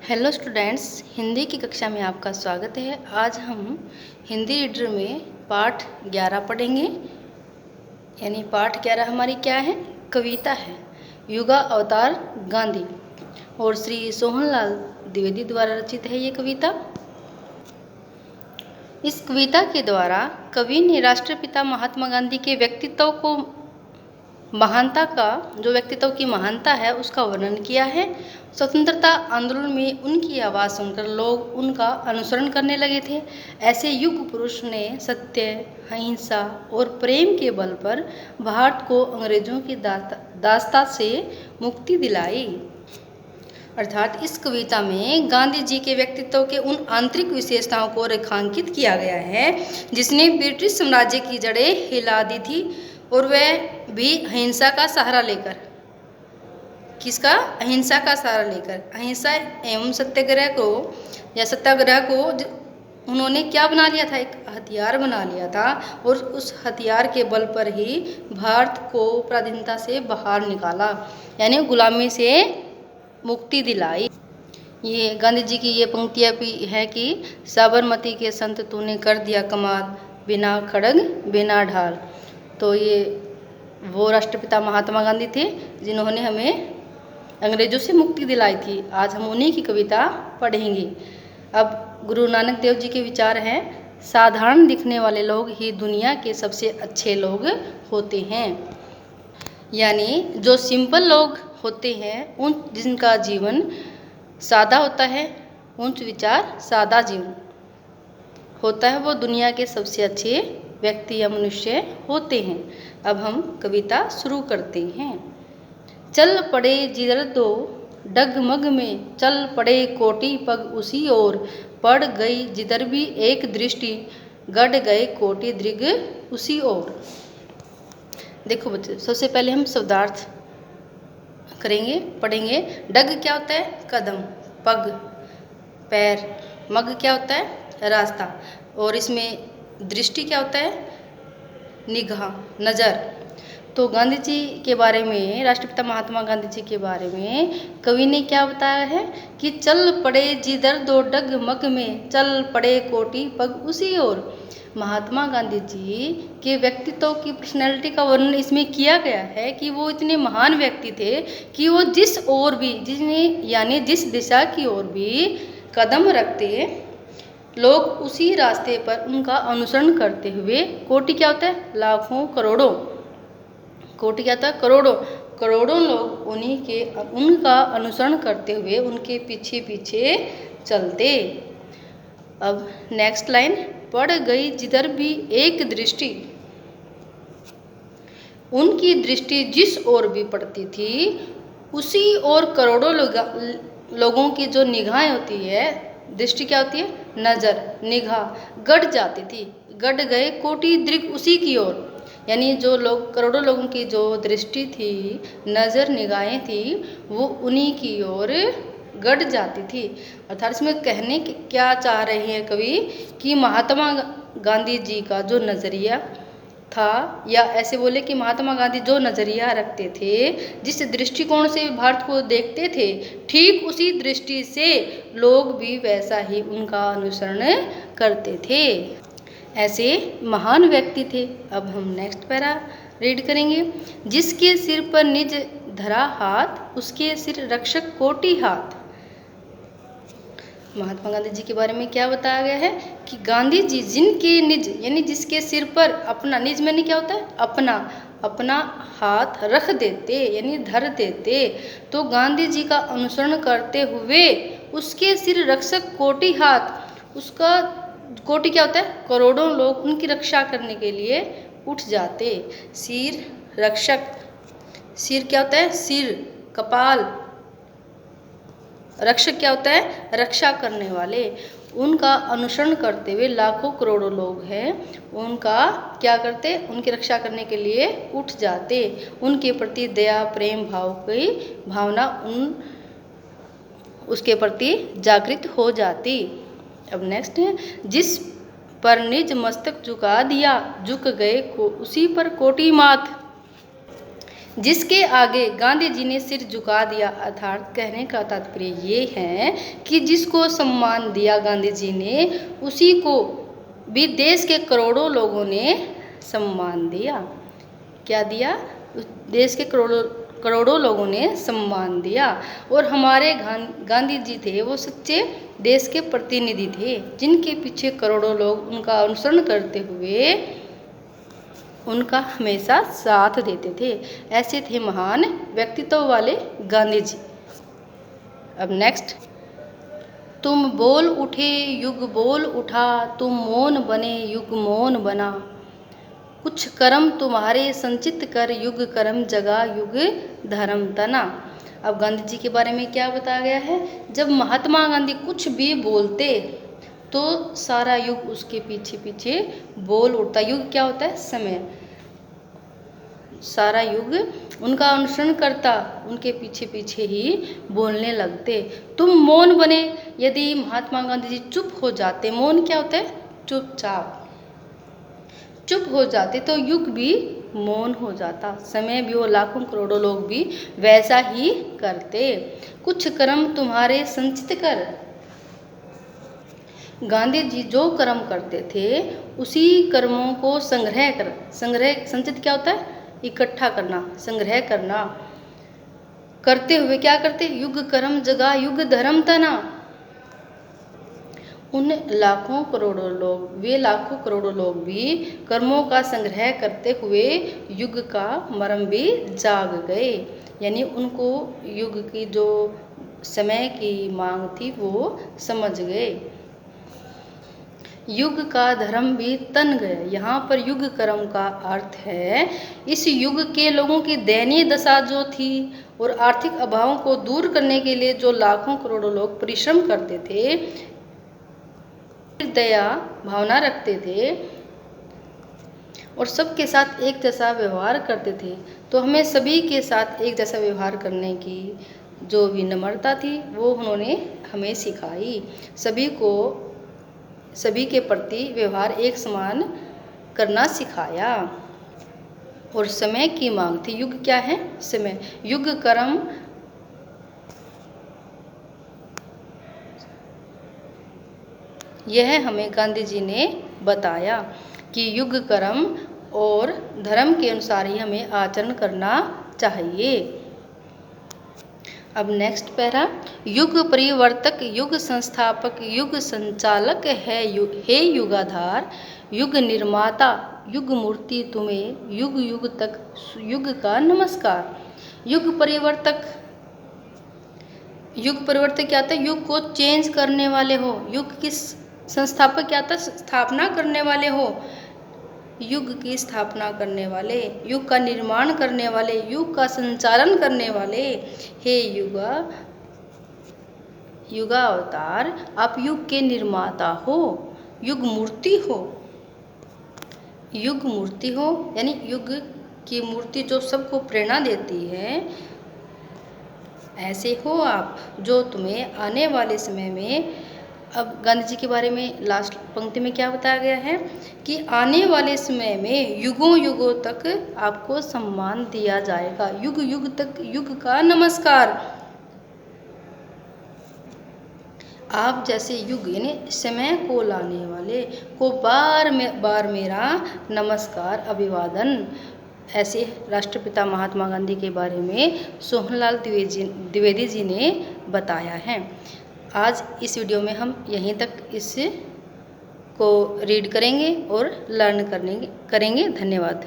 Hello students, Hindi की कक्षा में आपका स्वागत है। आज हम हिंदी रीडर में पाठ 11 पढ़ेंगे। यानी पाठ 11 हमारी क्या है? कविता है। युगा अवतार गांधी और श्री सोहनलाल द्विवेदी द्वारा रचित है ये कविता। इस कविता के द्वारा कवि ने राष्ट्रपिता महात्मा गांधी के व्यक्तित्व को महानता का जो व्यक्तित्व की महानता है उसका वर्णन किया है। स्वतंत्रता आंदोलन में उनकी आवाज़ सुनकर लोग उनका अनुसरण करने लगे थे। ऐसे युग पुरुष ने सत्य, अहिंसा और प्रेम के बल पर भारत को अंग्रेजों की दास्ता से मुक्ति दिलाई। अर्थात इस कविता में गांधी जी के व्यक्तित्व के उन आंतरिक विशेषताओं को रेखांकित किया गया है जिसने ब्रिटिश साम्राज्य की जड़ें हिला दी थी, और वह भी अहिंसा का सहारा लेकर। किसका? अहिंसा का सहारा लेकर। अहिंसा एवं सत्याग्रह को उन्होंने क्या बना लिया था? एक हथियार बना लिया था, और उस हथियार के बल पर ही भारत को पराधीनता से बाहर निकाला, यानी गुलामी से मुक्ति दिलाई। ये गांधी जी की ये पंक्तियाँ भी है कि साबरमती के संत तूने कर दिया कमाल, बिना खड़ग बिना ढाल। तो ये वो राष्ट्रपिता महात्मा गांधी थे जिन्होंने हमें अंग्रेजों से मुक्ति दिलाई थी। आज हम उन्हीं की कविता पढ़ेंगे। अब गुरु नानक देव जी के विचार हैं, साधारण दिखने वाले लोग ही दुनिया के सबसे अच्छे लोग होते हैं। यानी जो सिंपल लोग होते हैं, उन जिनका जीवन सादा होता है, उच्च विचार सादा जीवन होता है, वो दुनिया के सबसे अच्छे व्यक्ति या मनुष्य होते हैं। अब हम कविता शुरू करते हैं। चल पड़े जिधर दो डगमग में, चल पड़े कोटि पग उसी ओर, पड़ गई जिधर भी एक दृष्टि, गड़ गए कोटि दृग उसी ओर। देखो बच्चे, सबसे पहले हम शब्दार्थ करेंगे, पढ़ेंगे। डग क्या होता है? कदम, पग पैर, मग क्या होता है? रास्ता, और इसमें दृष्टि क्या होता है? निगाह, नज़र। तो गांधी जी के बारे में, राष्ट्रपिता महात्मा गांधी जी के बारे में कवि ने क्या बताया है कि चल पड़े जिधर दो डगमग में, चल पड़े कोटि पग उसी ओर। महात्मा गांधी जी के व्यक्तित्व की पर्सनैलिटी का वर्णन इसमें किया गया है कि वो इतने महान व्यक्ति थे कि वो जिस ओर भी, यानी जिस दिशा की ओर भी कदम रखते, लोग उसी रास्ते पर उनका अनुसरण करते हुए, कोटि क्या होता है? लाखों करोड़ों, कोटि क्या होता है? करोड़ों, करोड़ों लोग उनका अनुसरण करते हुए उनके पीछे पीछे चलते। अब नेक्स्ट लाइन, पड़ गई जिधर भी एक दृष्टि। उनकी दृष्टि जिस ओर भी पड़ती थी, उसी ओर करोड़ों लोगों की जो निगाहें होती है, दृष्टि क्या होती है? नज़र, निगाह, गड़ जाती थी। गड़ गए कोटि दृग उसी की ओर, यानी जो लोग, करोड़ों लोगों की जो दृष्टि थी, नज़र, निगाहें थी, वो उन्हीं की ओर गड़ जाती थी। अर्थात इसमें कहने क्या चाह रहे हैं कवि कि महात्मा गांधी जी का जो नज़रिया था, या ऐसे बोले कि महात्मा गांधी जो नज़रिया रखते थे, जिस दृष्टिकोण से भारत को देखते थे, ठीक उसी दृष्टि से लोग भी वैसा ही उनका अनुसरण करते थे। ऐसे महान व्यक्ति थे। अब हम नेक्स्ट पैरा रीड करेंगे। जिसके सिर पर निज धरा हाथ, उसके सिर रक्षक कोटि हाथ। महात्मा गांधी जी के बारे में क्या बताया गया है कि गांधी जी जिनके निज, यानी जिसके सिर पर अपना, निज में क्या होता है? अपना हाथ रख देते, यानी धर देते, तो गांधी जी का अनुसरण करते हुए उसके सिर रक्षक कोटि हाथ, उसका कोटि क्या होता है? करोड़ों लोग उनकी रक्षा करने के लिए उठ जाते। सिर रक्षक, सिर क्या होता है? सिर, कपाल, रक्षक क्या होता है? रक्षा करने वाले। उनका अनुसरण करते हुए लाखों करोड़ों लोग हैं, उनका क्या करते? उनकी रक्षा करने के लिए उठ जाते। उनके प्रति दया, प्रेम भाव की भावना उसके प्रति जागृत हो जाती। अब नेक्स्ट है, जिस पर निज मस्तक झुका दिया, झुक गए को उसी पर कोटि माथ। जिसके आगे गांधी जी ने सिर झुका दिया। अर्थात कहने का तात्पर्य ये है कि जिसको सम्मान दिया गांधी जी ने, उसी को भी देश के करोड़ों लोगों ने सम्मान दिया। क्या दिया? देश के करोड़ों लोगों ने सम्मान दिया। और हमारे गांधी जी थे वो सच्चे देश के प्रतिनिधि थे, जिनके पीछे करोड़ों लोग उनका अनुसरण करते हुए उनका हमेशा साथ देते थे। ऐसे थे महान व्यक्तित्व वाले गांधी जी। अब नेक्स्ट, तुम बोल उठे युग बोल उठा, तुम मौन बने युग मौन बना, कुछ कर्म तुम्हारे संचित कर, युग कर्म जगा युग धर्म तना। अब गांधी जी के बारे में क्या बताया गया है? जब महात्मा गांधी कुछ भी बोलते तो सारा युग उसके पीछे पीछे बोल उठता। युग क्या होता है? समय। सारा युग उनका अनुसरण करता, उनके पीछे पीछे ही बोलने लगते। तुम मौन बने, यदि महात्मा गांधी जी चुप हो जाते, मौन क्या होता है? चुपचाप। चुप हो जाते तो युग भी मौन हो जाता, समय भी, वो लाखों करोड़ों लोग भी वैसा ही करते। कुछ कर्म तुम्हारे संचित कर, गांधी जी जो कर्म करते थे उसी कर्मों को संग्रह कर, संग्रह, संचित क्या होता है? इकट्ठा करना, संग्रह करना, करते हुए क्या करते? युग कर्म जगा युग धर्म तना। उन लाखों करोड़ों लोग, वे लाखों करोड़ों लोग भी कर्मों का संग्रह करते हुए युग का मर्म भी जाग गए। यानी उनको युग की जो समय की मांग थी वो समझ गए। युग का धर्म भी तन गए। यहाँ पर युग कर्म का अर्थ है इस युग के लोगों की दयनीय दशा जो थी और आर्थिक अभावों को दूर करने के लिए जो लाखों करोड़ों लोग परिश्रम करते थे, दया भावना रखते थे और सबके साथ एक जैसा व्यवहार करते थे, तो हमें सभी के साथ एक जैसा व्यवहार करने की जो विनम्रता थी वो उन्होंने हमें सिखाई। सभी के प्रति व्यवहार एक समान करना सिखाया। और समय की मांग थी। युग क्या है? समय। युग कर्म यह हमें गांधी जी ने बताया कि युग कर्म और धर्म के अनुसार ही हमें आचरण करना चाहिए। अब नेक्स्ट पैरा, युग परिवर्तक युग संस्थापक युग संचालक है हे युगाधार, युग निर्माता युग मूर्ति तुम्हें युग युग तक युग का नमस्कार। युग परिवर्तक क्या होता है? युग को चेंज करने वाले हो। युग की संस्थापक क्या होता है? स्थापना करने वाले हो। युग की स्थापना करने वाले, युग का निर्माण करने वाले, युग का संचालन करने वाले, हे युगा अवतार, आप युग के निर्माता हो, युग मूर्ति हो। युग मूर्ति हो यानी युग की मूर्ति जो सबको प्रेरणा देती है, ऐसे हो आप जो तुम्हें आने वाले समय में। अब गांधी जी के बारे में लास्ट पंक्ति में क्या बताया गया है कि आने वाले समय में युगों युगों तक आपको सम्मान दिया जाएगा। युग युग तक युग का नमस्कार। आप जैसे युग यानी समय को लाने वाले को बार मेरा नमस्कार अभिवादन। ऐसे राष्ट्रपिता महात्मा गांधी के बारे में सोहनलाल द्विवेदी जी ने बताया है। आज इस वीडियो में हम यहीं तक इस को रीड करेंगे और लर्न करेंगे। धन्यवाद।